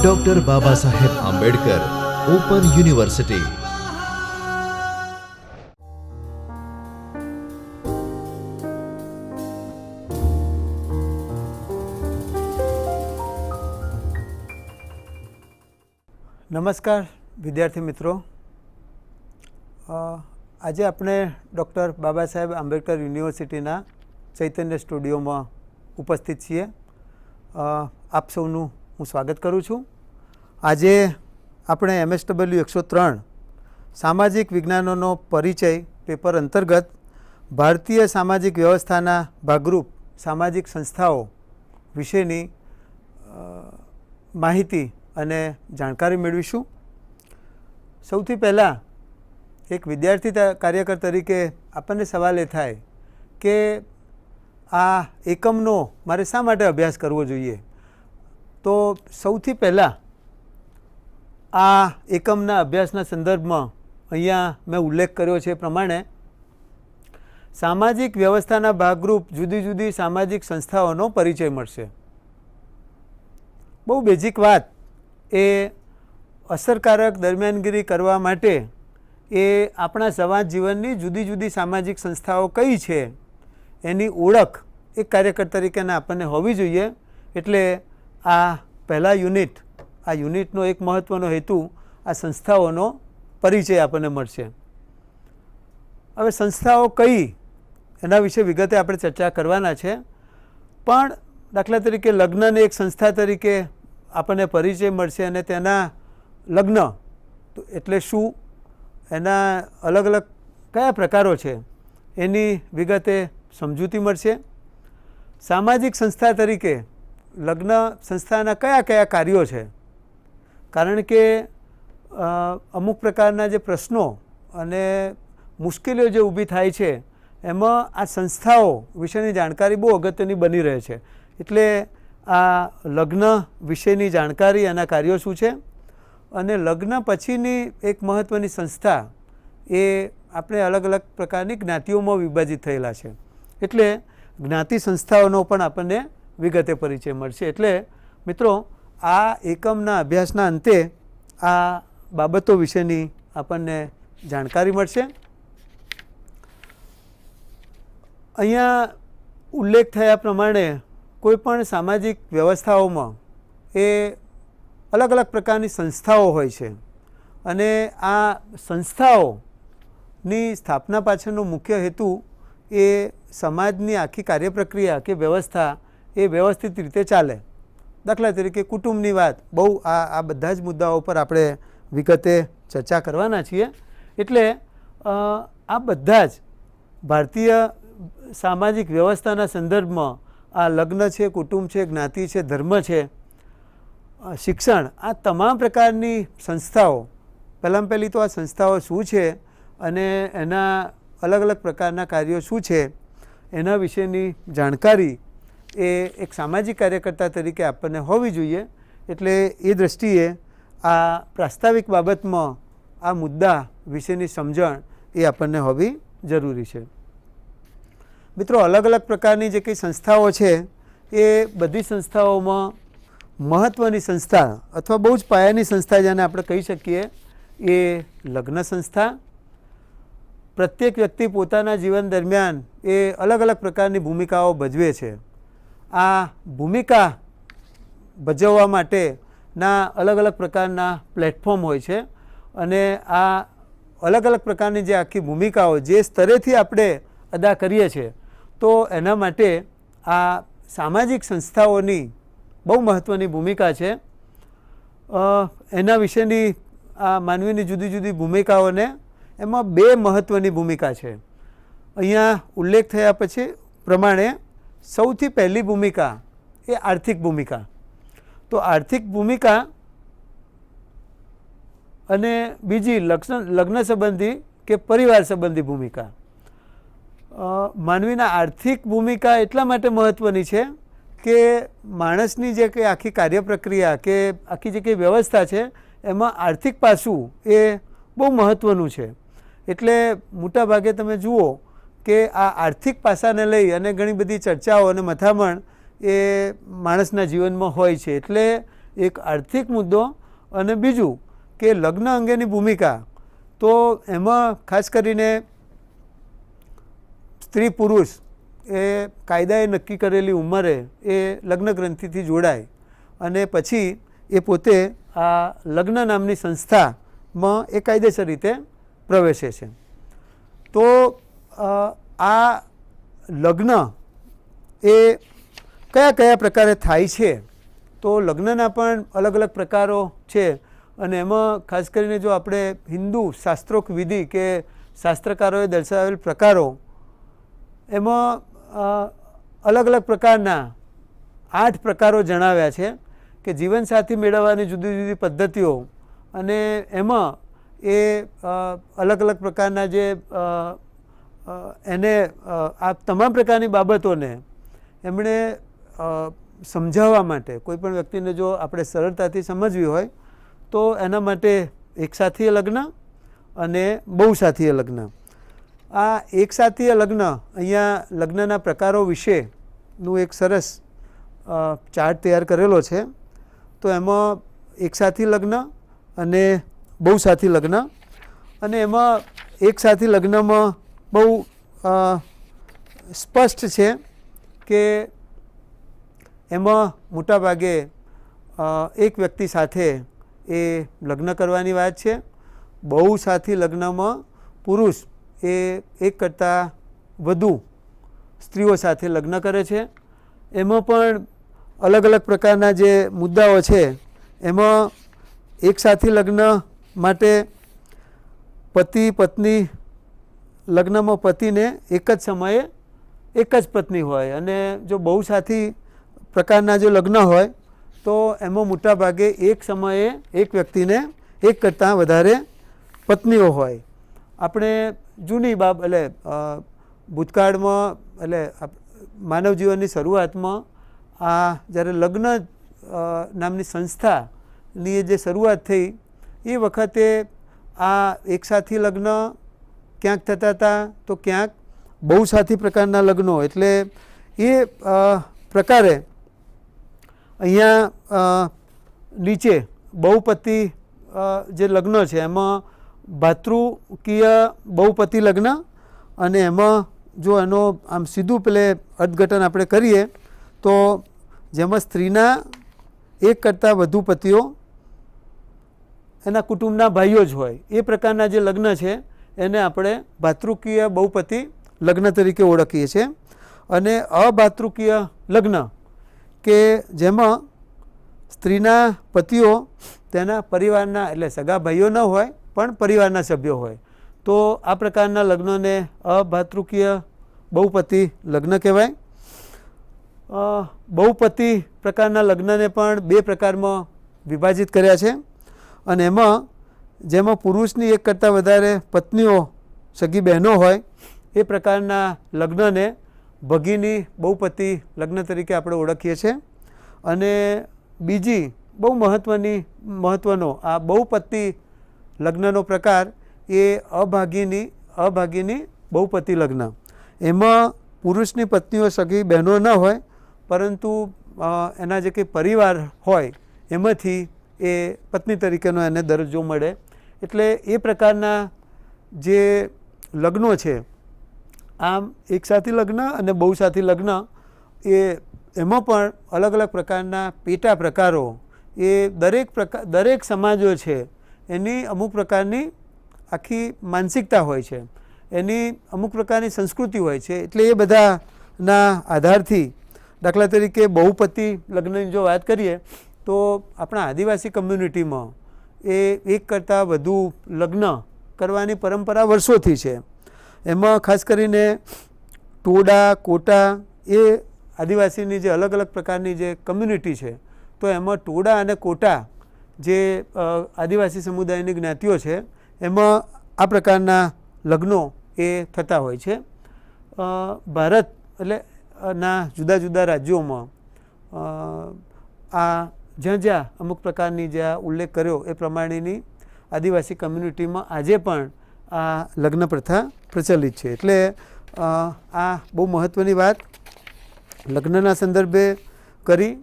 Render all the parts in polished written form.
Doctor Baba Saheb Ambedkar open university. નમસ્કાર વિદ્યાર્થી મિત્રો, આજે આપણે ડૉક્ટર બાબા સાહેબ આંબેડકર યુનિવર્સિટીના ચૈતન્ય સ્ટુડિયોમાં ઉપસ્થિત છીએ. આપ સૌનું હું સ્વાગત કરું છું. આજે આપણે MSW 103 સામાજિક વિજ્ઞાનોનો પરિચય પેપર અંતર્ગત ભારતીય સામાજિક વ્યવસ્થાના ભાગરૂપ સામાજિક સંસ્થાઓ વિશેની માહિતી અને જાણકારી મેળવીશું. સૌથી પહેલાં એક વિદ્યાર્થી કાર્યકર તરીકે આપણને સવાલ એ થાય કે આ એકમનો મારે શા માટે અભ્યાસ કરવો જોઈએ. તો સૌથી પહેલાં આ એકમના અભ્યાસના સંદર્ભમાં અહીંયા મેં ઉલ્લેખ કર્યો છે એ પ્રમાણે સામાજિક વ્યવસ્થાના ભાગરૂપ જુદી જુદી સામાજિક સંસ્થાઓનો પરિચય મળશે. બહુ બેઝિક વાત એ અસરકારક દરમિયાનગીરી કરવા માટે એ આપણા સમાજ જીવનની જુદી જુદી સામાજિક સંસ્થાઓ કઈ છે એની ઓળખ એક કાર્યકર તરીકેના આપણને હોવી જોઈએ. એટલે આ પહેલા આ યુનિટનો એક મહત્ત્વનો હેતુ આ સંસ્થાઓનો પરિચય આપણને મળશે. હવે સંસ્થાઓ કઈ એના વિશે વિગતે આપણે ચર્ચા કરવાના છે, પણ દાખલા તરીકે લગ્નને એક સંસ્થા તરીકે આપણને પરિચય મળશે અને તેના લગ્ન એટલે શું, એના અલગ અલગ કયા પ્રકારો છે એની વિગતે સમજૂતી મળશે. સામાજિક સંસ્થા તરીકે લગ્ન સંસ્થાના કયા કયા કાર્યો છે, કારણ કે અમુક પ્રકારના જે પ્રશ્નો અને મુશ્કેલીઓ જે ઊભી થાય છે એમાં આ સંસ્થાઓ વિશેની જાણકારી બહુ અગત્યની બની રહે છે. એટલે આ લગ્ન વિશેની જાણકારી, એના કાર્યો શું છે, અને લગ્ન પછીની એક મહત્ત્વની સંસ્થા એ આપણે અલગ અલગ પ્રકારની જ્ઞાતિઓમાં વિભાજિત થયેલા છે. એટલે જ્ઞાતિ સંસ્થાઓનો પણ આપણને વિગતે પરિચય મળશે. એટલે મિત્રો આ એકમના અભ્યાસના અંતે આ બાબતો વિશેની આપણને જાણકારી મળશે. અહીંયા ઉલ્લેખ થયા પ્રમાણે કોઈપણ સામાજિક વ્યવસ્થાઓમાં એ અલગ અલગ પ્રકારની સંસ્થાઓ હોય છે, અને આ સંસ્થાઓની સ્થાપના પાછળનો મુખ્ય હેતુ એ સમાજની આખી કાર્યપ્રક્રિયા કે વ્યવસ્થા એ વ્યવસ્થિત રીતે ચાલે. દાખલા તરીકે કુટુંબની વાત, બહુ આ બધા જ મુદ્દાઓ પર આપણે વિગતે ચર્ચા કરવાના છીએ. એટલે આ બધા જ ભારતીય સામાજિક વ્યવસ્થાના સંદર્ભમાં આ લગ્ન છે, કુટુંબ છે, જ્ઞાતિ છે, ધર્મ છે, શિક્ષણ, આ તમામ પ્રકારની સંસ્થાઓ, પહેલાં પહેલી તો આ સંસ્થાઓ શું છે અને એના અલગ અલગ પ્રકારના કાર્યો શું છે એના વિશેની જાણકારી એ એક સામાજિક કાર્યકર્તા તરીકે આપણને હોવી જોઈએ. એટલે એ દૃષ્ટિએ આ પ્રાસ્તાવિક બાબતમાં આ મુદ્દા વિશેની સમજણ એ આપણને હોવી જરૂરી છે. મિત્રો અલગ અલગ પ્રકારની જે કંઈ સંસ્થાઓ છે એ બધી સંસ્થાઓમાં મહત્ત્વની સંસ્થા અથવા બહુ જ પાયાની સંસ્થા જેને આપણે કહી શકીએ એ લગ્ન સંસ્થા. પ્રત્યેક વ્યક્તિ પોતાના જીવન દરમિયાન એ અલગ અલગ પ્રકારની ભૂમિકાઓ ભજવે છે. આ ભૂમિકા ભજવવા માટેના અલગ અલગ પ્રકારના પ્લેટફોર્મ હોય છે, અને આ અલગ અલગ પ્રકારની જે આખી ભૂમિકાઓ જે સ્તરેથી આપણે અદા કરીએ છીએ, તો એના માટે આ સામાજિક સંસ્થાઓની બહુ મહત્ત્વની ભૂમિકા છે. એના વિશેની આ માનવીની જુદી જુદી ભૂમિકાઓને એમાં બે મહત્ત્વની ભૂમિકા છે. અહીંયા ઉલ્લેખ થયા પછી પ્રમાણે સૌથી પહેલી ભૂમિકા એ આર્થિક ભૂમિકા. તો આર્થિક ભૂમિકા અને બીજી લગ્ન સંબંધી કે પરિવાર સંબંધી ભૂમિકા. માનવીના આર્થિક ભૂમિકા એટલા માટે મહત્ત્વની છે કે માણસની જે કંઈ આખી કાર્યપ્રક્રિયા કે આખી જે કંઈ વ્યવસ્થા છે એમાં આર્થિક પાસું એ બહુ મહત્ત્વનું છે. એટલે મોટા ભાગે તમે જુઓ કે આ આર્થિક પાસાને લઈ અને ઘણી બધી ચર્ચાઓ અને મથામણ એ માણસના જીવનમાં હોય છે. એટલે એક આર્થિક મુદ્દો અને બીજું કે લગ્ન અંગેની ભૂમિકા, તો એમાં ખાસ કરીને સ્ત્રી પુરુષ એ કાયદાએ નક્કી કરેલી ઉંમરે એ લગ્ન ગ્રંથિથી જોડાય અને પછી એ પોતે આ લગ્ન નામની સંસ્થામાં એ કાયદેસર રીતે પ્રવેશે છે. તો આ લગ્ન એ કયા કયા પ્રકારે થાય છે? તો લગ્નના પણ અલગ અલગ પ્રકારો છે અને એમાં ખાસ કરીને જો આપણે હિન્દુ શાસ્ત્રોક્ત વિધિ કે શાસ્ત્રકારોએ દર્શાવેલ પ્રકારો, એમાં અલગ અલગ પ્રકારના 8 પ્રકારો જણાવ્યા છે કે જીવનસાથી મેળવવાની જુદી જુદી પદ્ધતિઓ, અને એમાં એ અલગ અલગ પ્રકારના જે એને આ તમામ પ્રકારની બાબતોને એમણે સમજાવવા માટે, કોઈ પણ વ્યક્તિને જો આપણે સરળતાથી સમજવી હોય તો એના માટે એકસાથીય લગ્ન અને બહુસાથીય લગ્ન. આ એકસાથીય લગ્ન, અહીંયા લગ્નના પ્રકારો વિશેનું એક સરસ ચાર્ટ તૈયાર કરેલો છે. તો એમાં એકસાથી લગ્ન અને બહુસાથી લગ્ન, અને એમાં એકસાથી લગ્નમાં બહુ સ્પષ્ટ છે કે એમાં મોટાભાગે એક વ્યક્તિ સાથે એ લગ્ન કરવાની વાત છે. બહુસાથી લગ્નમાં પુરુષ એ એક કરતાં વધુ સ્ત્રીઓ સાથે લગ્ન કરે છે. એમાં પણ અલગ અલગ પ્રકારના જે મુદ્દાઓ છે, એમાં એકસાથી લગ્ન માટે પતિ પત્ની, લગ્નમાં પતિને એક જ સમયે એક જ પત્ની હોય, અને જો બહુસાથી પ્રકારના જો લગ્ન હોય તો એમાં મોટા ભાગે એક સમયે એક વ્યક્તિને એક કરતાં વધારે પત્નીઓ હોય. આપણે જૂની એટલે ભૂતકાળમાં, એટલે માનવ જીવનની શરૂઆતમાં આ જ્યારે લગ્ન નામની સંસ્થાની જે શરૂઆત થઈ એ વખતે આ એકસાથી લગ્ન ક્યાંક થતા હતા તો ક્યાંક બહુસાથી પ્રકારના લગ્નો. એટલે એ પ્રકારે અહીંયા નીચે બહુપતિ જે લગ્ન છે એમાં ભાતૃકીય બહુપતિ લગ્ન, અને એમાં જો એનો આમ સીધું પેલે અર્થઘટન આપણે કરીએ તો જેમાં સ્ત્રીના એક કરતાં વધુ પતિઓ એના કુટુંબના ભાઈઓ જ હોય, એ પ્રકારના જે લગ્ન છે એને આપણે ભાતૃકીય બહુપતિ લગ્ન તરીકે ઓળખીએ છીએ. અને અભાતૃકીય લગ્ન કે જેમાં સ્ત્રીના પતિઓ તેના પરિવારના, એટલે સગા ભાઈઓ ન હોય પણ પરિવારના સભ્યો હોય, તો આ પ્રકારના લગ્નોને અભાતૃકીય બહુપતિ લગ્ન કહેવાય. બહુપતિ પ્રકારના લગ્નને પણ 2 પ્રકારમાં વિભાજિત કર્યા છે, અને એમાં જેમાં પુરુષની એક કરતાં વધારે પત્નીઓ, સગી બહેનો હોય, એ પ્રકારના લગ્નને ભગીની બહુપતિ લગ્ન તરીકે આપણે ઓળખીએ છીએ. અને બીજી બહુ મહત્ત્વનો આ બહુપતિ લગ્નનો પ્રકાર એ અભાગીની બહુપતિ લગ્ન. એમાં પુરુષની પત્નીઓ સગી બહેનો ન હોય, પરંતુ એના જે કંઈ પરિવાર હોય એમાંથી એ પત્ની તરીકેનો એને દરજ્જો મળે. એટલે એ પ્રકારના જે લગ્નો છે, આમ એકસાથી લગ્ન અને બહુસાથી લગ્ન, એમાં પણ અલગ અલગ પ્રકારના પેટા પ્રકારો, એ દરેક સમાજો છે એની અમુક પ્રકારની આખી માનસિકતા હોય છે, એની અમુક પ્રકારની સંસ્કૃતિ હોય છે. એટલે એ બધાના આધારથી, દાખલા તરીકે બહુપતિ લગ્નની જો વાત કરીએ તો આપણા આદિવાસી કમ્યુનિટીમાં એ એક કરતાં વધુ લગ્ન કરવાની પરંપરા વર્ષોથી છે. એમાં ખાસ કરીને ટોડા, કોટા, એ આદિવાસીની જે અલગ અલગ પ્રકારની જે કમ્યુનિટી છે, તો એમાં ટોડા અને કોટા જે આદિવાસી સમુદાયની જ્ઞાતિઓ છે, એમાં આ પ્રકારના લગ્નો એ થતા હોય છે. ભારત એટલે ના જુદા જુદા રાજ્યોમાં આ જ્યાં અમુક પ્રકારની જે આ ઉલ્લેખ કર્યો એ પ્રમાણેની આદિવાસી કમ્યુનિટીમાં આજે પણ આ લગ્ન પ્રથા પ્રચલિત છે. એટલે આ બહુ મહત્ત્વની વાત લગ્નના સંદર્ભે કરી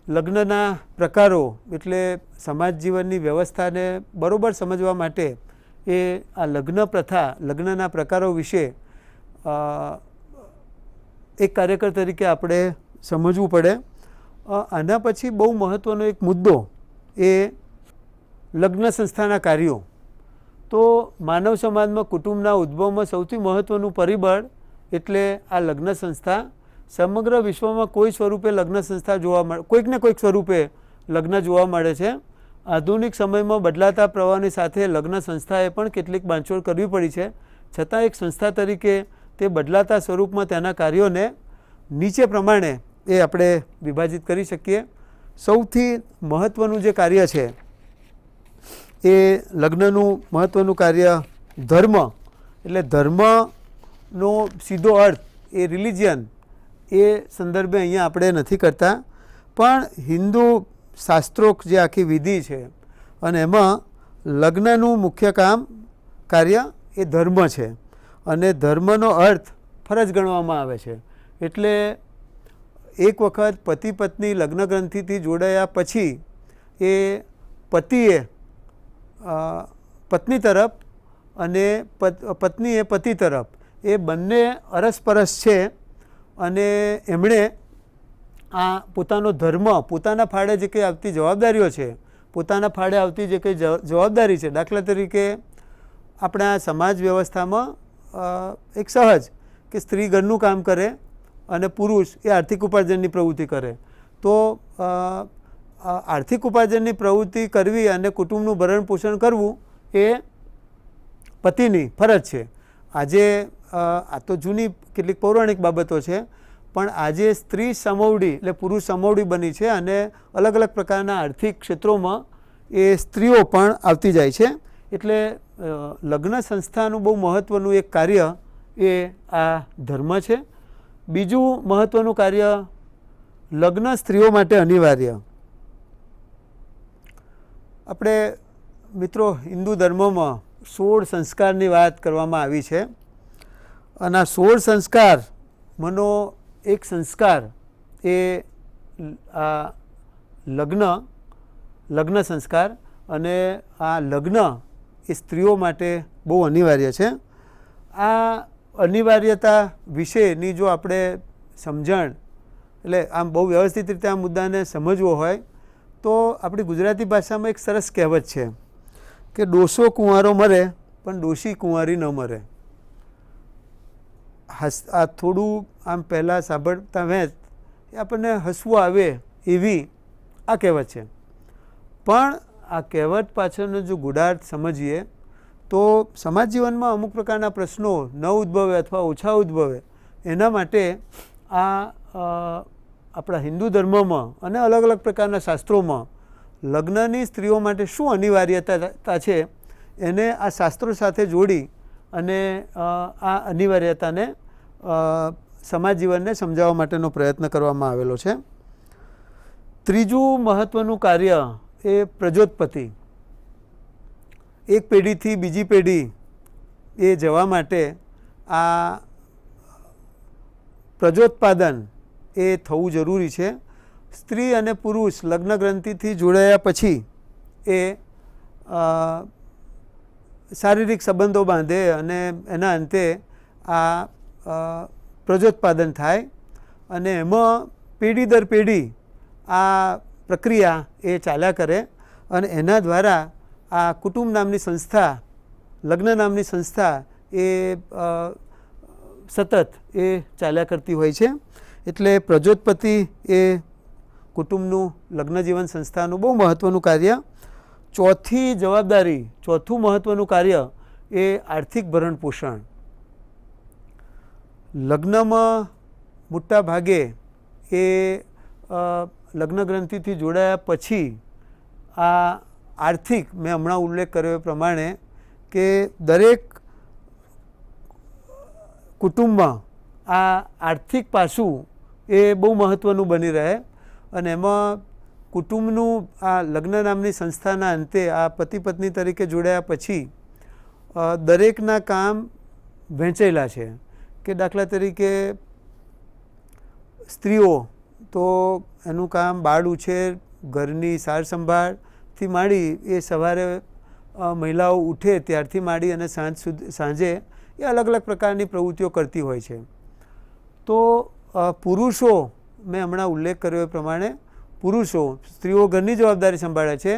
લગ્નના પ્રકારો એટલે સમાજ જીવનની વ્યવસ્થાને બરોબર સમજવા માટે એ આ લગ્ન પ્રથા, લગ્નના પ્રકારો વિશે એક કાર્યકર તરીકે આપણે સમજવું પડે. આના પછી બહુ મહત્ત્વનો એક મુદ્દો એ લગ્ન સંસ્થાના કાર્યો. તો માનવ સમાજમાં કુટુંબના ઉદ્ભવમાં સૌથી મહત્ત્વનું પરિબળ એટલે આ લગ્ન સંસ્થા. સમગ્ર વિશ્વમાં કોઈ સ્વરૂપે લગ્ન સંસ્થા જોવા મળે, કોઈક ને કોઈક સ્વરૂપે લગ્ન જોવા મળે છે. આધુનિક સમયમાં બદલાતા પ્રવાહની સાથે લગ્ન સંસ્થાએ પણ કેટલીક બાંધછોડ કરવી પડી છે. છતાં એક સંસ્થા તરીકે તે બદલાતા સ્વરૂપમાં તેના કાર્યોને નીચે પ્રમાણે એ આપણે વિભાજિત કરી શકીએ. સૌથી મહત્ત્વનું જે કાર્ય છે એ લગ્નનું મહત્ત્વનું કાર્ય ધર્મ. એટલે ધર્મનો સીધો અર્થ એ રિલિજિયન એ સંદર્ભે અહીંયા આપણે નથી કરતા, પણ હિન્દુ શાસ્ત્રોક જે આખી વિધિ છે અને એમાં લગ્નનું મુખ્ય કાર્ય એ ધર્મ છે અને ધર્મનો અર્થ ફરજ ગણવામાં આવે છે. એટલે એક વખત પતિ પત્ની લગ્ન ગ્રંથિથી જોડાયા પછી એ પતિએ પત્ની તરફ અને પત્નીએ પતિ તરફ એ બંને અરસપરસ છે અને એમણે આ પોતાનો ધર્મ, પોતાના ફાળે જે કંઈ આવતી જવાબદારીઓ છે, પોતાના ફાળે આવતી જે કંઈ જવાબદારી છે, દાખલા તરીકે આપણા સમાજ વ્યવસ્થામાં એક સહજ કે સ્ત્રી ઘરનું કામ કરે અને પુરુષ એ આર્થિક ઉપાર્જનની પ્રવૃત્તિ કરે. તો આર્થિક ઉપાર્જનની પ્રવૃત્તિ કરવી અને કુટુંબનું ભરણ પોષણ કરવું એ પતિની ફરજ છે. આજે આ તો જૂની કેટલીક પૌરાણિક બાબતો છે, પણ આજે સ્ત્રી સમોવડી એટલે પુરુષ સમોવડી બની છે અને અલગ અલગ પ્રકારના આર્થિક ક્ષેત્રોમાં એ સ્ત્રીઓ પણ આવતી જાય છે. એટલે લગ્ન સંસ્થાનું બહુ મહત્ત્વનું એક કાર્ય એ આ ધર્મ છે. બીજું મહત્ત્વનું કાર્ય લગ્ન સ્ત્રીઓ માટે અનિવાર્ય. આપણે મિત્રો હિન્દુ ધર્મમાં 16 સંસ્કારની વાત કરવામાં આવી છે અને આ 16 સંસ્કારમાંનો એક સંસ્કાર એ આ લગ્ન સંસ્કાર. અને આ લગ્ન એ સ્ત્રીઓ માટે બહુ અનિવાર્ય છે. આ અનિવાર્યતા વિશેની જો આપણે સમજણ, એટલે આમ બહુ વ્યવસ્થિત રીતે આ મુદ્દાને સમજવો હોય તો આપણી ગુજરાતી ભાષામાં એક સરસ કહેવત છે કે ડોસો કુંવારો મરે પણ ડોશી કુંવારી ન મરે. આ થોડું આમ પહેલાં સાંભળતા વેંત એ આપણને હસવું આવે એવી આ કહેવત છે, પણ આ કહેવત પાછળનો જો ગૂઢાર્થ સમજીએ તો સમાજ જીવનમાં અમુક પ્રકારના પ્રશ્નો ન ઉદ્ભવે અથવા ઓછા ઉદ્ભવે એના માટે આ આપણા હિન્દુ ધર્મમાં અને અલગ અલગ પ્રકારના શાસ્ત્રોમાં લગ્નની સ્ત્રીઓ માટે શું અનિવાર્યતા છે એને આ શાસ્ત્રો સાથે જોડી અને આ અનિવાર્યતાને સમાજ જીવનને સમજાવવા માટેનો પ્રયત્ન કરવામાં આવેલો છે. ત્રીજું મહત્ત્વનું કાર્ય એ પ્રજોત્પત્તિ. એક પેઢીથી બીજી પેઢી એ જવા માટે આ પ્રજોત્પાદન એ થવું જરૂરી છે. સ્ત્રી અને પુરુષ લગ્ન ગ્રંથિથી જોડાયા પછી એ શારીરિક સંબંધો બાંધે અને એના અંતે આ પ્રજોત્પાદન થાય અને એમાં પેઢી દર પેઢી આ પ્રક્રિયા એ ચાલ્યા કરે અને એના દ્વારા આ કુટુંબ નામની સંસ્થા, લગ્ન નામની સંસ્થા એ સતત એ ચાલ્યા કરતી હોય છે. એટલે પ્રજોત્પત્તિ એ કુટુંબનું લગ્ન જીવન સંસ્થાનું બહુ મહત્ત્વનું કાર્ય. ચોથી જવાબદારી, ચોથું મહત્ત્વનું કાર્ય એ આર્થિક ભરણ પોષણ. લગ્નમાં મોટા ભાગે એ લગ્ન ગ્રંથિથી જોડાયા પછી આ આર્થિક, મેં હમણાં ઉલ્લેખ કર્યો એ પ્રમાણે કે દરેક કુટુંબમાં આ આર્થિક પાસું એ બહુ મહત્ત્વનું બની રહે અને એમાં કુટુંબનું આ લગ્ન નામની સંસ્થાના અંતે આ પતિ પત્ની તરીકે જોડાયા પછી દરેકના કામ વહેંચાયેલા છે. કે દાખલા તરીકે સ્ત્રીઓ તો એનું કામ બાળ ઉછેર, ઘરની સાર સંભાળથી માંડી એ સવારે મહિલાઓ ઉઠે ત્યારથી માંડી અને સાંજે એ અલગ અલગ પ્રકારની પ્રવૃત્તિઓ કરતી હોય છે. તો પુરુષો, મેં હમણાં ઉલ્લેખ કર્યો એ પ્રમાણે પુરુષો, સ્ત્રીઓ ઘરની જવાબદારી સંભાળે છે,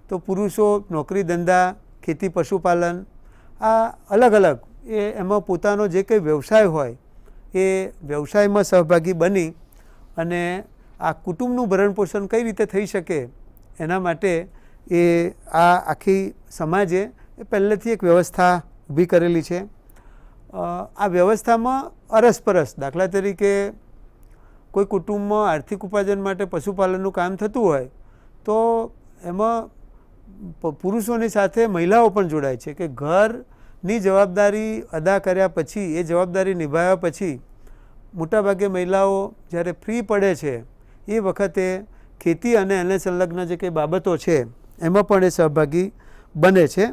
તો પુરુષો નોકરી ધંધા, ખેતી પશુપાલન, આ અલગ અલગ એમાં પોતાનો જે કંઈ વ્યવસાય હોય એ વ્યવસાયમાં સહભાગી બની અને આ કુટુંબનું ભરણપોષણ કઈ રીતે થઈ શકે એના માટે એ આ આખી સમાજે એ પહેલેથી એક વ્યવસ્થા ઊભી કરેલી છે. આ વ્યવસ્થામાં અરસપરસ, દાખલા તરીકે કોઈ કુટુંબમાં આર્થિક ઉપાર્જન માટે પશુપાલનનું કામ થતું હોય તો એમાં પુરુષોની સાથે મહિલાઓ પણ જોડાય છે કે ઘરની જવાબદારી અદા કર્યા પછી, એ જવાબદારી નિભાવ્યા પછી મોટાભાગે મહિલાઓ જ્યારે ફ્રી પડે છે એ વખતે ખેતી અને એને સંલગ્ન જે કંઈ બાબતો છે એમાં પણ એ સહભાગી બને છે.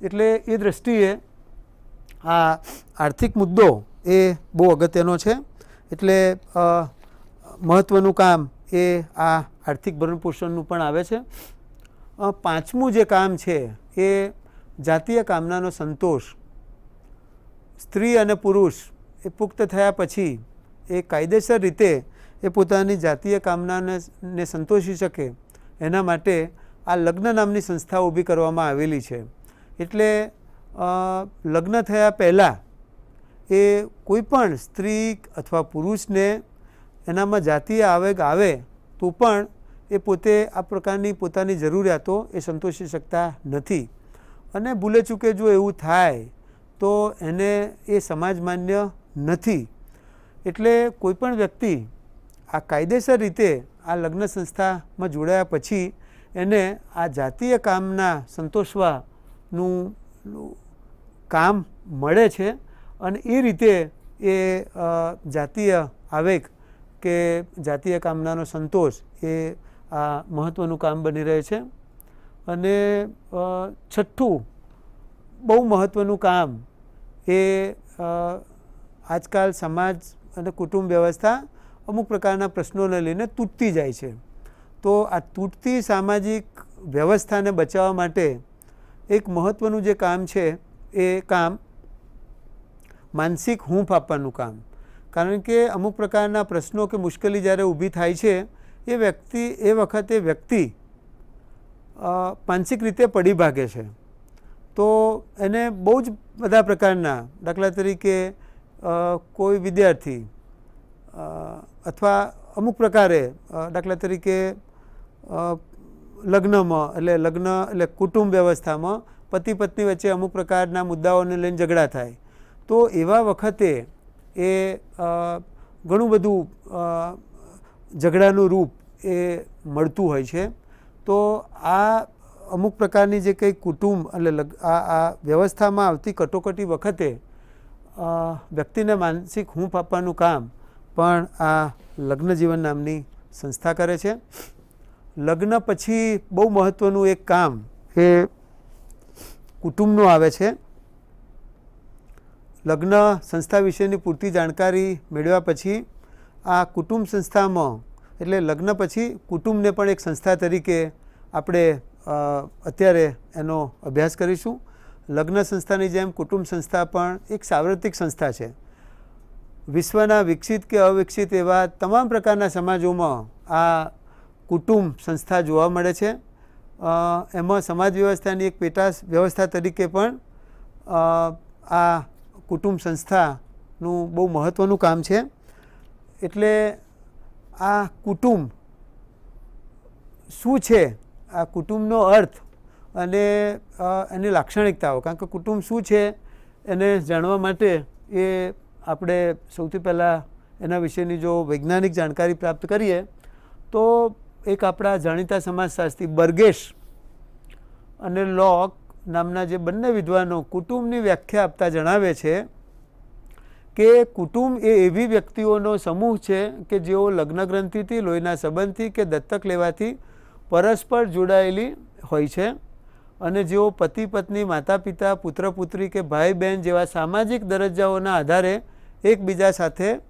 એટલે એ દૃષ્ટિએ આ આર્થિક મુદ્દો એ બહુ અગત્યનો છે. એટલે મહત્ત્વનું કામ એ આ આર્થિક ભરણપોષણનું પણ આવે છે. પાંચમું જે કામ છે એ જાતીય કામનાનો સંતોષ. સ્ત્રી અને પુરુષ એ પુખ્ત થયા પછી એ કાયદેસર રીતે એ પોતાની જાતીય કામનાને સંતોષી શકે એના માટે આ લગ્ન નામની સંસ્થા ઊભી કરવામાં આવેલી છે. એટલે લગ્ન થયા પહેલાં એ કોઈ પણ સ્ત્રી અથવા પુરુષને એનામાં જાતીય આવેગ આવે તો પણ એ પોતે આ પ્રકારની પોતાની જરૂરિયાતો એ સંતોષી શકતા નથી. અને ભૂલે ચૂકે જો એવું થાય તો એને એ સમાજ માન્ય નથી. એટલે કોઈપણ વ્યક્તિ આ કાયદેસર રીતે આ લગ્ન સંસ્થામાં જોડાયા પછી એને આ જાતીય કામના સંતોષવાનું કામ મળે છે અને એ રીતે એ જાતીય આવેગ કે જાતીય કામનાનો સંતોષ એ આ મહત્ત્વનું કામ બની રહે છે. અને છઠ્ઠું બહુ મહત્ત્વનું કામ એ આજકાલ સમાજ અને કુટુંબ વ્યવસ્થા અમુક પ્રકારના પ્રશ્નોને લઈને તૂટતી જાય છે. તો આ તૂટતી સામાજિક વ્યવસ્થાને બચાવવા માટે એક મહત્ત્વનું જે કામ છે એ કામ માનસિક હૂંફ આપવાનું કામ. કારણ કે અમુક પ્રકારના પ્રશ્નો કે મુશ્કેલી જ્યારે ઊભી થાય છે એ વખતે વ્યક્તિ માનસિક રીતે પડી ભાગે છે. તો એને બહુ જ બધા પ્રકારના, દાખલા તરીકે કોઈ વિદ્યાર્થી અથવા અમુક પ્રકારે, દાખલા તરીકે લગ્નમાં એટલે કુટુંબ વ્યવસ્થામાં પતિ પત્ની વચ્ચે અમુક પ્રકારના મુદ્દાઓને લઈને ઝઘડા થાય તો એવા વખતે એ ઘણું બધું ઝઘડાનું રૂપ એ મળતું હોય છે. તો આ અમુક પ્રકારની જે કંઈ કુટુંબ એટલે આ વ્યવસ્થામાં આવતી કટોકટી વખતે વ્યક્તિને માનસિક હૂંફ આપવાનું કામ પણ આ લગ્ન જીવન નામની સંસ્થા કરે છે. લગ્ન પછી બહુ મહત્ત્વનું એક કામ એ કુટુંબનું આવે છે. લગ્ન સંસ્થા વિશેની પૂરતી જાણકારી મેળવ્યા પછી આ કુટુંબ સંસ્થામાં, એટલે લગ્ન પછી કુટુંબને પણ એક સંસ્થા તરીકે આપણે અત્યારે એનો અભ્યાસ કરીશું. લગ્ન સંસ્થાની જેમ કુટુંબ સંસ્થા પણ એક સાર્વત્રિક સંસ્થા છે. વિશ્વના વિકસિત કે અવિકસિત એવા તમામ પ્રકારના સમાજોમાં આ કુટુંબ સંસ્થા જોવા મળે છે. એમાં સમાજ વ્યવસ્થાની એક પેટા વ્યવસ્થા તરીકે પણ આ કુટુંબ સંસ્થાનું બહુ મહત્ત્વનું કામ છે. એટલે આ કુટુંબ શું છે, આ કુટુંબનો અર્થ અને એની લાક્ષણિકતાઓ, કારણ કે કુટુંબ શું છે એને જાણવા માટે એ આપણે સૌથી પહેલાં એના વિશેની જો વૈજ્ઞાનિક જાણકારી પ્રાપ્ત કરીએ તો એક આપણા જાણીતા સમાજશાસ્ત્રી બર્ગેશ અને લોક નામના જે બંને વિદ્વાનો કુટુંબની વ્યાખ્યા આપતા જણાવે છે કે કુટુંબ એ એવી વ્યક્તિઓનો સમૂહ છે કે જેઓ લગ્ન ગ્રંથિથી, લોહીના સંબંધથી કે દત્તક લેવાથી પરસ્પર જોડાયેલી હોય છે અને જેઓ પતિ પત્ની, માતા પિતા, પુત્ર પુત્રી કે ભાઈ બહેન જેવા સામાજિક દરજ્જાઓના આધારે એકબીજા સાથે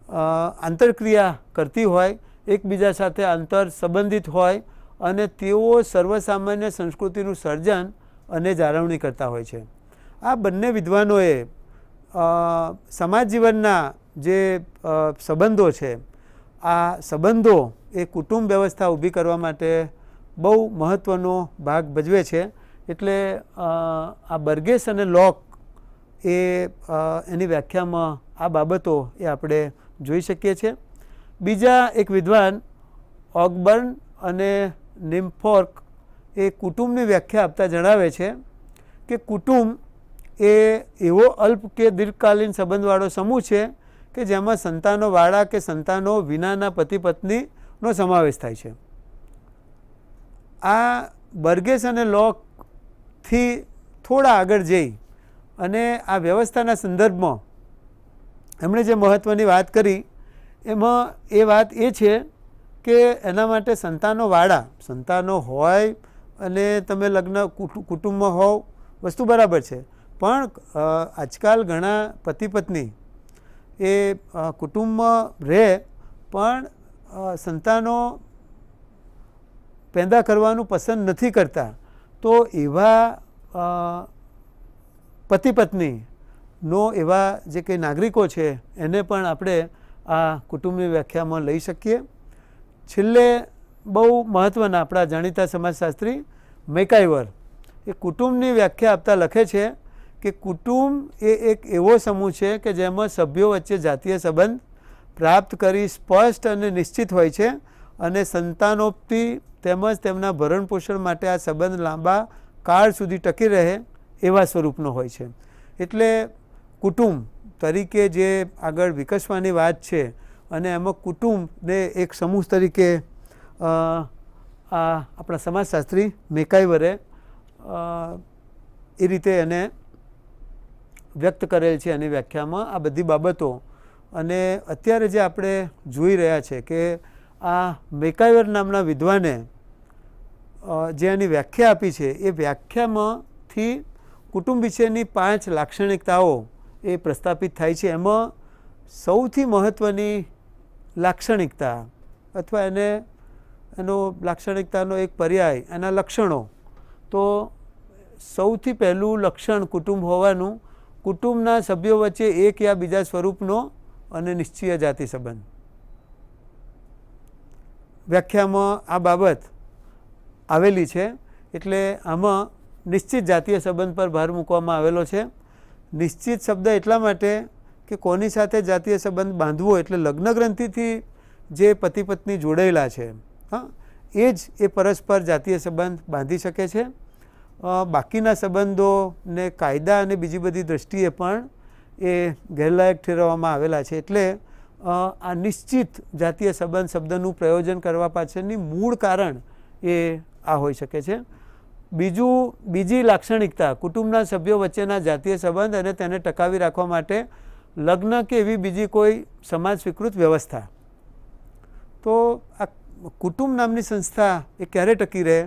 આંતરક્રિયા કરતી હોય એકબીજા સાથે આંતર સંબંધિત હોય અને તેઓ સર્વસામાન્ય સંસ્કૃતિનું સર્જન અને જાળવણી કરતા હોય છે. આ બંને વિદ્વાનોએ સમાજ જીવનના જે સંબંધો છે, આ સંબંધો એ કુટુંબ વ્યવસ્થા ઊભી કરવા માટે બહુ મહત્ત્વનો ભાગ ભજવે છે. એટલે આ બર્ગેસ અને લોક એ એની વ્યાખ્યામાં આ બાબતો એ આપણે જોઈ શકીએ છીએ. બીજા એક વિદ્વાન ઓકબર્ન અને નિમ્ફોર્ક એ કુટુંબની વ્યાખ્યા આપતા જણાવે છે કે કુટુંબ એ એવો અલ્પ કે દીર્ઘકાલીન સંબંધવાળો સમૂહ છે કે જેમાં સંતાનોવાળા કે સંતાનો વિનાના પતિ પત્નીનો સમાવેશ થાય છે. આ બર્ગેસ અને લોકથી થોડા આગળ જઈ અને આ વ્યવસ્થાના સંદર્ભમાં એમણે જે મહત્ત્વની વાત કરી એમાં એ વાત એ છે કે એના માટે સંતાનો હોય અને તમે લગ્ન કુટુંબમાં હોવ વસ્તુ બરાબર છે, પણ આજકાલ ઘણા પતિ પત્ની એ કુટુંબમાં રહે પણ સંતાનો પેદા કરવાનું પસંદ નથી કરતા. તો એવા પતિ પત્નીનો એવા જે કંઈ નાગરિકો છે એને પણ આપણે આ કુટુંબની વ્યાખ્યામાં લઈ શકીએ. છેલ્લે બહુ મહત્ત્વના આપણા જાણીતા સમાજશાસ્ત્રી મેકાઈવર એ કુટુંબની વ્યાખ્યા આપતા લખે છે કે કુટુંબ એ એક એવો સમૂહ છે કે જેમાં સભ્યો વચ્ચે જાતીય સંબંધ પ્રાપ્ત કરી સ્પષ્ટ અને નિશ્ચિત હોય છે અને સંતાનોપતિ તેમજ તેમના ભરણ પોષણ માટે આ સંબંધ લાંબા કાળ સુધી ટકી રહે એવા સ્વરૂપનો હોય છે. એટલે કુટુંબ તરીકે જે આગળ વિકસવાની વાત છે અને એમાં કુટુંબને એક સમૂહ તરીકે આ આપણા સમાજશાસ્ત્રી મેકાઈવરે એ રીતે એને વ્યક્ત કરેલ છે એની વ્યાખ્યામાં આ બધી બાબતો. અને અત્યારે જે આપણે જોઈ રહ્યા છે કે આ મેકાઈવર નામના વિદ્વાને જે એની વ્યાખ્યા આપી છે એ વ્યાખ્યામાંથી કુટુંબ વિશેની 5 લાક્ષણિકતાઓ એ પ્રસ્થાપિત થાય છે. એમાં સૌથી મહત્ત્વની લાક્ષણિકતા અથવા એનો લાક્ષણિકતાનો એક પર્યાય એના લક્ષણો, તો સૌથી પહેલું લક્ષણ કુટુંબ હોવાનું કુટુંબના સભ્યો વચ્ચે એક યા બીજા સ્વરૂપનો અને નિશ્ચિય જાતિ સંબંધ. વ્યાખ્યામાં આ બાબત આવેલી છે. એટલે આમાં નિશ્ચિત જાતીય સંબંધ પર ભાર મૂકવામાં આવેલો છે. નિશ્ચિત શબ્દ એટલા માટે કે કોની સાથે જાતીય સંબંધ બાંધવો, એટલે લગ્ન ગ્રંથિથી જે પતિ પત્ની જોડાયેલા છે એ જ એ પરસ્પર જાતીય સંબંધ બાંધી શકે છે. બાકીના સંબંધોને કાયદા અને બીજી બધી દૃષ્ટિએ પણ એ ગેરલાયક ઠેરવવામાં આવેલા છે. એટલે આ નિશ્ચિત જાતીય સંબંધ શબ્દનું પ્રયોજન કરવા પાછળની મૂળ કારણ એ આ હોઈ શકે છે. બીજી લાક્ષણિકતા કુટુંબના સભ્યો વચ્ચેના જાતીય સંબંધ અને તેને ટકાવી રાખવા માટે લગ્ન કે એવી બીજી કોઈ સમાજ સ્વીકૃત વ્યવસ્થા. તો આ કુટુંબ નામની સંસ્થા એ ક્યારે ટકી રહે,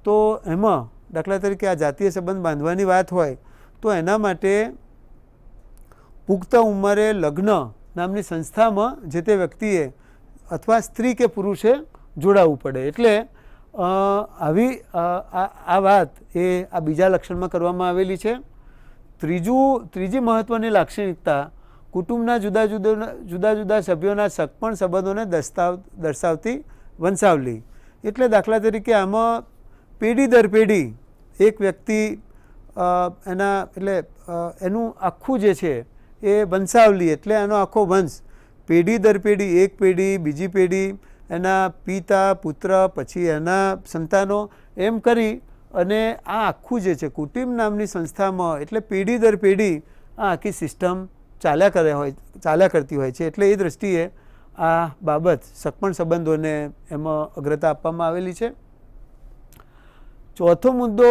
તો એમાં દાખલા તરીકે આ જાતીય સંબંધ બાંધવાની વાત હોય તો એના માટે પુખ્ત ઉંમરે લગ્ન નામની સંસ્થામાં જે તે વ્યક્તિએ અથવા સ્ત્રી કે પુરુષે જોડાવવું પડે. એટલે આ વાત એ આ બીજા લક્ષણમાં કરવામાં આવેલી છે. ત્રીજી મહત્ત્વની લાક્ષણિકતા કુટુંબના જુદા જુદા સભ્યોના સગપણ સંબંધોને દર્શાવતી વંશાવલી. એટલે દાખલા તરીકે આમાં પેઢી દર પેઢી એક વ્યક્તિ એનું આખું જે છે એ વંશાવલી, એટલે એનો આખો વંશ પેઢી દર પેઢી, એક પેઢી બીજી પેઢી, એના પિતા પુત્ર પછી એના સંતાનો, એમ કરી અને આ આખું જે છે કુટુંબ નામની સંસ્થામાં એટલે પેઢી દર પેઢી આ આખી સિસ્ટમ ચાલ્યા કરતી હોય છે. એટલે એ દૃષ્ટિએ આ બાબત સગપણ સંબંધોને એમાં અગ્રતા આપવામાં આવેલી છે. ચોથો મુદ્દો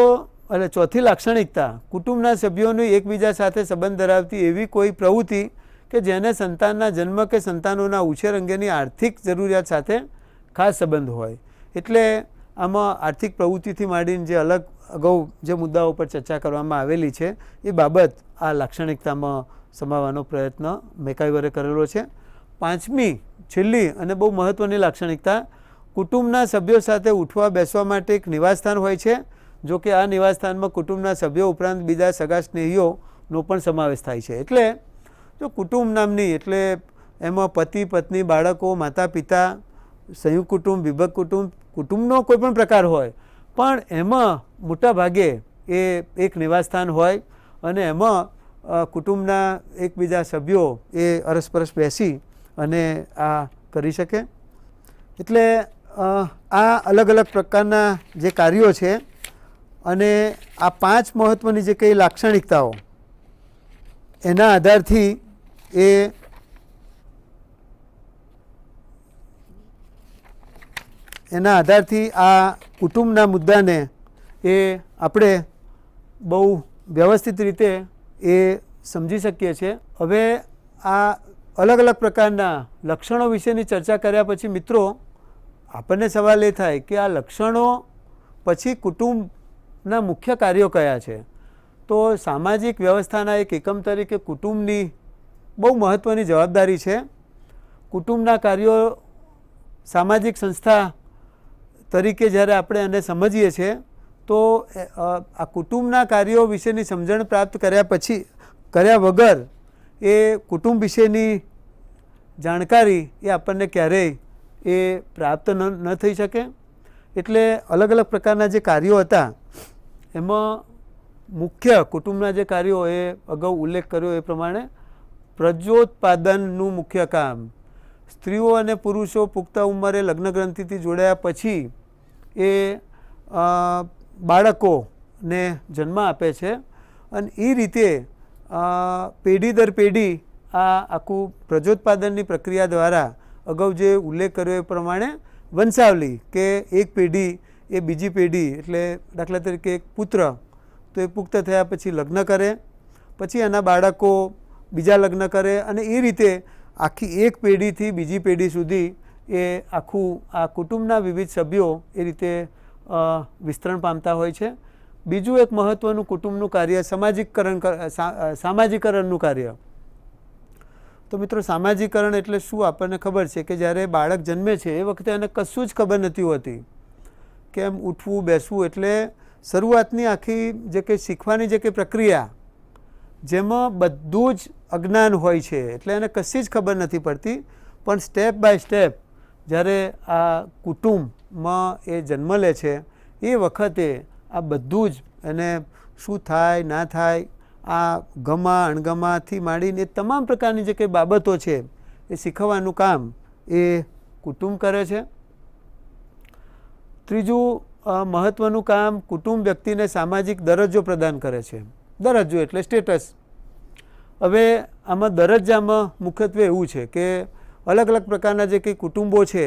એટલે ચોથી લાક્ષણિકતા કુટુંબના સભ્યોની એકબીજા સાથે સંબંધ ધરાવતી એવી કોઈ પ્રવૃત્તિ કે જેને સંતાનના જન્મ કે સંતાનોના ઉછેર અંગેની આર્થિક જરૂરિયાત સાથે ખાસ સંબંધ હોય. એટલે આમાં આર્થિક પ્રવૃત્તિથી માંડીને જે અગાઉ જે મુદ્દાઓ પર ચર્ચા કરવામાં આવેલી છે એ બાબત આ લાક્ષણિકતામાં સમાવવાનો પ્રયત્ન મેકાઈવરે કરેલો છે. પાંચમી છેલ્લી અને બહુ મહત્ત્વની લાક્ષણિકતા, કુટુંબના સભ્યો સાથે ઉઠવા બેસવા માટે એક નિવાસસ્થાન હોય છે. જો કે આ નિવાસસ્થાનમાં કુટુંબના સભ્યો ઉપરાંત બીજા સગા સ્નેહીઓનો પણ સમાવેશ થાય છે. એટલે જો કુટુંબ નામની એટલે એમાં પતિ પત્ની બાળકો માતા પિતા સંયુક્ત કુટુંબ વિભક્ત કુટુંબ કુટુંબનો કોઈ પણ પ્રકાર હોય, પણ એમાં મોટા ભાગે એ એક નિવાસસ્થાન હોય અને એમાં કુટુંબના એકબીજા સભ્યો એ અરસપરસ બેસી અને આ કરી શકે. એટલે આ અલગ અલગ પ્રકારના જે કાર્યો છે અને આ 5 મહત્ત્વની જે કંઈ લાક્ષણિકતાઓ એના આધારથી આ કુટુંબના મુદ્દાને એ આપણે બહુ વ્યવસ્થિત રીતે એ સમજી શકીએ છીએ. હવે આ અલગ અલગ પ્રકારના લક્ષણો વિશેની ચર્ચા કર્યા પછી મિત્રો આપણને સવાલ એ થાય કે આ લક્ષણો પછી કુટુંબના મુખ્ય કાર્યો કયા છે. તો સામાજિક વ્યવસ્થાના એક એકમ તરીકે કુટુંબની બહુ મહત્ત્વની જવાબદારી છે. કુટુંબના કાર્યો સામાજિક સંસ્થા તરીકે જ્યારે આપણે એને સમજીએ છીએ તો આ કુટુંબના કાર્યો વિશેની સમજણ પ્રાપ્ત કર્યા વગર એ કુટુંબ વિશેની જાણકારી એ આપણને ક્યારેય એ પ્રાપ્ત ન થઈ શકે. એટલે અલગ અલગ પ્રકારના જે કાર્યો હતા એમાં મુખ્ય કુટુંબના જે કાર્યો એ અગાઉ ઉલ્લેખ કર્યો એ પ્રમાણે પ્રજોત્પાદનનું મુખ્ય કામ, સ્ત્રીઓ અને પુરુષો પુખ્ત ઉંમરે લગ્નગ્રંથિથી જોડાયા પછી એ બાળકોને જન્મ આપે છે અને એ રીતે પેઢી દર પેઢી આ આખું પ્રજોત્પાદનની પ્રક્રિયા દ્વારા અગાઉ જે ઉલ્લેખ કર્યો એ પ્રમાણે વંશાવલી કે એક પેઢી એ બીજી પેઢી એટલે દાખલા તરીકે એક પુત્ર તો એ પુખ્ત થયા પછી લગ્ન કરે, પછી એના બાળકો બીજા લગ્ન કરે અને એ રીતે આખી એક પેઢીથી બીજી પેઢી સુધી એ આખું આ કુટુંબના વિવિધ સભ્યો એ રીતે વિસ્તરણ પામતા હોય છે. બીજું એક મહત્ત્વનું કુટુંબનું કાર્ય સામાજિકરણનું કાર્ય. તો મિત્રો સામાજિકરણ એટલે શું આપણને ખબર છે કે જ્યારે બાળક જન્મે છે એ વખતે એને કશું જ ખબર નથી હોતી કેમ ઉઠવું બેસવું. એટલે શરૂઆતની આખી જે કંઈ શીખવાની જે કંઈ પ્રક્રિયા જેમાં બધું જ અજ્ઞાન હોય છે એટલે એને કશી જ ખબર નથી પડતી. પણ સ્ટેપ બાય સ્ટેપ જ્યારે આ કુટુંબમાં એ જન્મ લે છે એ વખતે આ બધું જ એને શું થાય ના થાય આ ગમા અણગમાથી માંડીને તમામ પ્રકારની જે કંઈ બાબતો છે એ શીખવવાનું કામ એ કુટુંબ કરે છે. ત્રીજું મહત્ત્વનું કામ કુટુંબ વ્યક્તિને સામાજિક દરજ્જો પ્રદાન કરે છે. દરજ્જો એટલે સ્ટેટસ. હવે આમાં દરજ્જામાં મુખ્યત્વે એવું છે કે અલગ અલગ પ્રકારના જે કંઈ કુટુંબો છે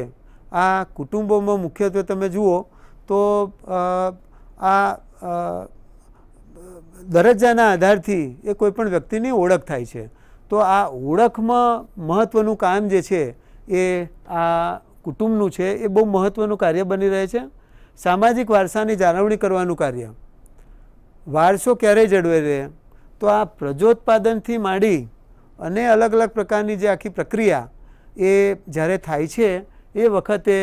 આ કુટુંબોમાં મુખ્યત્વે તમે જુઓ તો આ દરજ્જાના આધારથી એ કોઈપણ વ્યક્તિની ઓળખ થાય છે. તો આ ઓળખમાં મહત્ત્વનું કામ જે છે એ આ કુટુંબનું છે એ બહુ મહત્ત્વનું કાર્ય બની રહે છે. સામાજિક વારસાની જાળવણી કરવાનું કાર્ય, વારસો ક્યારેય જળવાઈ રહે તો આ પ્રજોત્પાદનથી માંડી અને અલગ અલગ પ્રકારની જે આખી પ્રક્રિયા એ જ્યારે થાય છે એ વખતે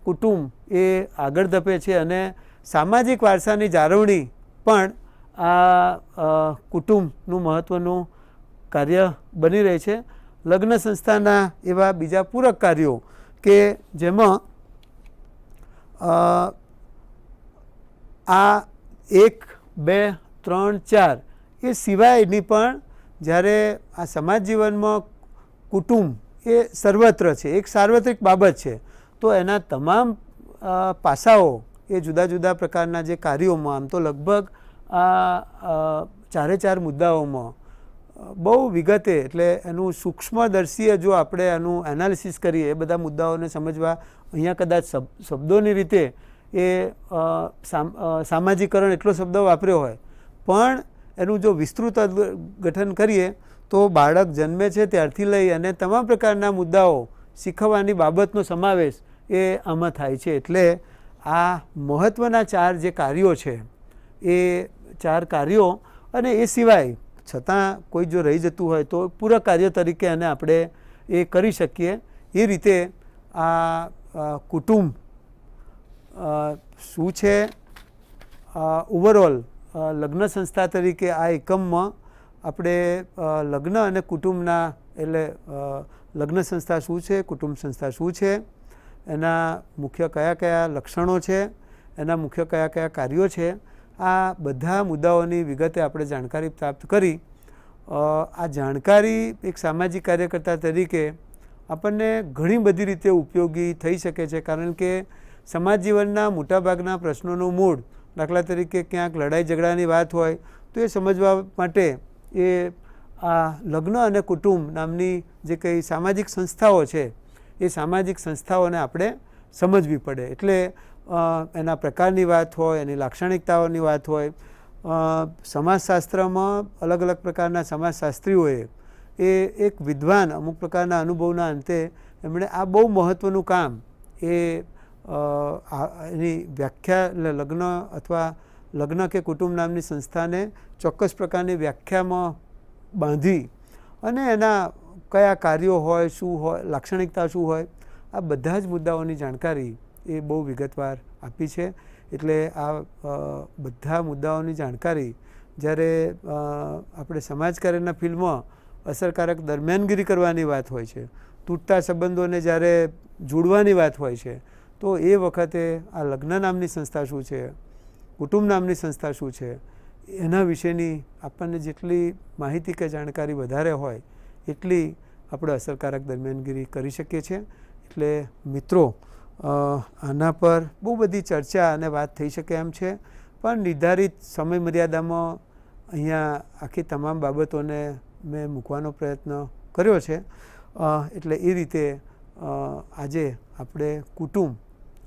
કુટુંબ એ આગળ ધપે છે અને સામાજિક વારસાની જાળવણી પણ આ કુટુંબનું મહત્ત્વનું કાર્ય બની રહે છે. લગ્ન સંસ્થાના એવા બીજા પૂરક કાર્યો કે જેમાં આ 1, 2, 3, 4 એ સિવાયની પણ જ્યારે આ સમાજ જીવનમાં કુટુંબ એ સર્વત્ર છે, એક સાર્વત્રિક બાબત છે, તો એના તમામ પાસાઓ એ જુદા જુદા પ્રકારના જે કાર્યોમાં આમ તો લગભગ આ 4 મુદ્દાઓમાં બહુ વિગતે એટલે એનું સૂક્ષ્મદર્શીય જો આપણે એનું એનાલિસિસ કરીએ એ બધા મુદ્દાઓને સમજવા અહીંયા કદાચ શબ્દોની રીતે એ સામાજિકરણ એટલો શબ્દ વાપર્યો હોય પણ એનું જો વિસ્તૃત ગઠન કરીએ તો બાળક જન્મે છે ત્યારથી લઈ અને તમામ પ્રકારના મુદ્દાઓ શીખવવાની બાબતનો સમાવેશ એ આમાં થાય છે. એટલે આ મહત્ત્વના 4 જે કાર્યો છે એ 4 કાર્યો અને એ સિવાય છતાં કોઈ જો રહી જતું હોય તો પૂરક કાર્ય તરીકે એને આપણે એ કરી શકીએ. એ રીતે આ કુટુંબ શું છે, ઓવરઓલ લગ્ન સંસ્થા તરીકે આ એકમમાં આપણે લગ્ન અને કુટુંબના એટલે લગ્ન સંસ્થા શું છે, કુટુંબ સંસ્થા શું છે, એના મુખ્ય કયા કયા લક્ષણો છે, એના મુખ્ય કયા કયા કાર્યો છે, આ બધા મુદ્દાઓની વિગતે આપણે જાણકારી પ્રાપ્ત કરી. આ જાણકારી એક સામાજિક કાર્યકર્તા તરીકે આપણને ઘણી બધી રીતે ઉપયોગી થઈ શકે છે, કારણ કે સમાજ જીવનના મોટાભાગના પ્રશ્નોનું મૂળ, દાખલા તરીકે ક્યાંક લડાઈ ઝઘડાની વાત હોય તો એ સમજવા માટે એ આ લગ્ન અને કુટુંબ નામની જે કંઈ સામાજિક સંસ્થાઓ છે એ સામાજિક સંસ્થાઓને આપણે સમજવી પડે. એટલે એના પ્રકારની વાત હોય, એની લાક્ષણિકતાઓની વાત હોય. સમાજશાસ્ત્રમાં અલગ અલગ પ્રકારના સમાજશાસ્ત્રીઓએ એ એક વિદ્વાન અમુક પ્રકારના અનુભવના અંતે એમણે આ બહુ મહત્ત્વનું કામ એની વ્યાખ્યા લગ્ન અથવા લગ્ન કે કુટુંબ નામની સંસ્થાને ચોક્કસ પ્રકારની વ્યાખ્યામાં બાંધી અને એના કયા કાર્યો હોય, શું હોય, લાક્ષણિકતા શું હોય, આ બધા જ મુદ્દાઓની જાણકારી એ બહુ વિગતવાર આપી છે. એટલે આ બધા મુદ્દાઓની જાણકારી જ્યારે આપણે સમાજકાર્યના ફિલ્ડમાં અસરકારક દરમિયાનગીરી કરવાની વાત હોય છે, તૂટતા સંબંધોને જ્યારે જોડવાની વાત હોય છે, તો એ વખતે આ લગ્ન નામની સંસ્થા શું છે, કુટુંબ નામની સંસ્થા શું છે, એના વિશેની આપણને જેટલી માહિતી કે જાણકારી વધારે હોય એટલી આપણે અસરકારક દરમિયાનગીરી કરી શકીએ છીએ. એટલે મિત્રો, આના પર બહુ બધી ચર્ચા અને વાત થઈ શકે એમ છે, પણ નિર્ધારિત સમય મર્યાદામાં અહીંયા આખી તમામ બાબતોને મેં મૂકવાનો પ્રયત્ન કર્યો છે. એટલે એ રીતે આજે આપણે કુટુંબ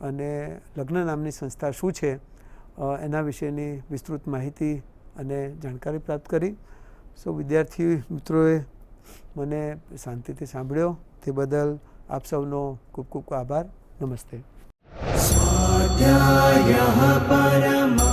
અને લગ્ન નામની સંસ્થા શું છે એના વિશેની વિસ્તૃત માહિતી અને જાણકારી પ્રાપ્ત કરી. વિદ્યાર્થી મિત્રોએ મને શાંતિથી સાંભળ્યો તે બદલ આપ સૌનો ખૂબ ખૂબ આભાર. નમસ્તે. સ્વાધ્યાયઃ પરમઃ